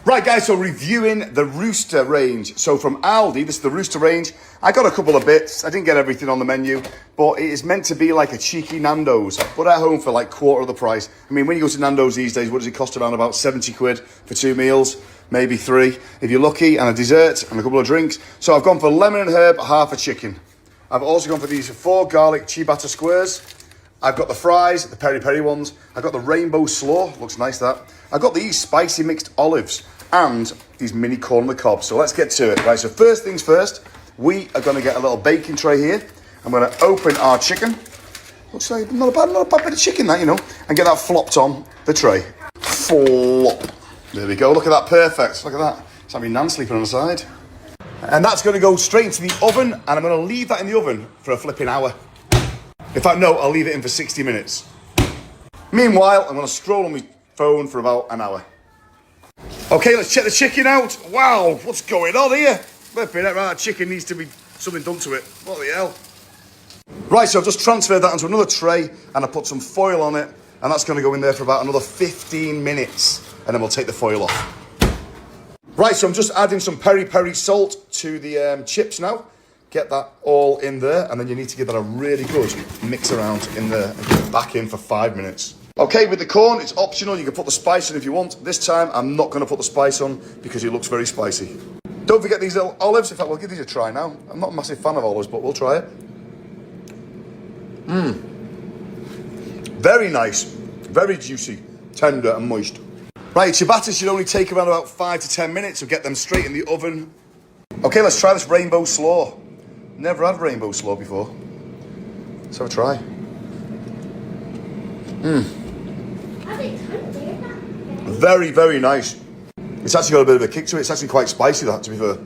Right guys, so reviewing the Rooster range. So from Aldi, this is the Rooster range. I got a couple of bits. I didn't get everything on the menu, but it is meant to be like a cheeky Nando's, but at home for like quarter of the price. I mean, when you go to Nando's these days, what does it cost? Around about 70 quid for 2 meals, maybe 3, if you're lucky, and a dessert and a couple of drinks. So I've gone for lemon and herb, half a chicken. I've also gone for these 4 garlic ciabatta squares. I've got the fries, the peri-peri ones. I've got the rainbow slaw, looks nice that. I've got these spicy mixed olives and these mini corn on the cob. So let's get to it. Right, so first things first, we are going to get a little baking tray here. I'm going to open our chicken. Looks like not a bad bit of chicken that, you know, and get that flopped on the tray. Flop. There we go, look at that, perfect. Look at that. It's like my nan sleeping on the side. And that's going to go straight into the oven, and I'm going to leave that in the oven for a flipping hour. In fact, no, I'll leave it in for 60 minutes. Meanwhile, I'm going to scroll on my phone for about an hour. Okay, let's check the chicken out. Wow, what's going on here? Flipping it, right, that chicken needs to be something done to it. What the hell? Right, so I've just transferred that onto another tray, and I put some foil on it, and that's going to go in there for about another 15 minutes, and then we'll take the foil off. Right, so I'm just adding some peri-peri salt to the chips now. Get that all in there, and then you need to give that a really good mix around in there and get it back in for 5 minutes. Okay, with the corn, it's optional. You can put the spice on if you want. This time, I'm not going to put the spice on because it looks very spicy. Don't forget these little olives. In fact, we'll give these a try now. I'm not a massive fan of olives, but we'll try it. Very nice. Very juicy, tender and moist. Right, ciabatta should only take around about 5 to 10 minutes, so get them straight in the oven. Okay, let's try this rainbow slaw. Never had rainbow slaw before. Let's have a try. Very, very nice. It's actually got a bit of a kick to it. It's actually quite spicy, that, to be fair.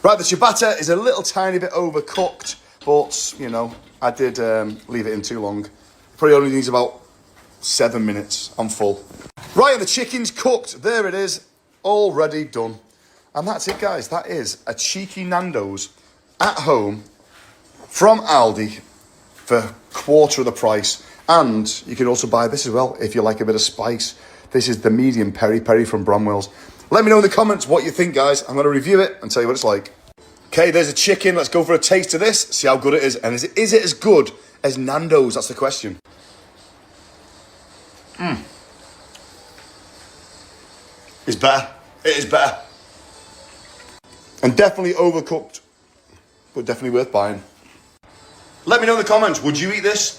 Right, the ciabatta is a little tiny bit overcooked, but, you know, I did leave it in too long. Probably only needs about 7 minutes. I'm full. Right, and the chicken's cooked. There it is. Already done. And that's it, guys. That is a cheeky Nando's at home from Aldi for quarter of the price. And you can also buy this as well if you like a bit of spice. This is the medium peri-peri from Bramwell's. Let me know in the comments what you think, guys. I'm going to review it and tell you what it's like. Okay, there's a chicken. Let's go for a taste of this. See how good it is. And is it as good as Nando's? That's the question. It's better. It is better. And definitely overcooked, but definitely worth buying. Let me know in the comments, would you eat this?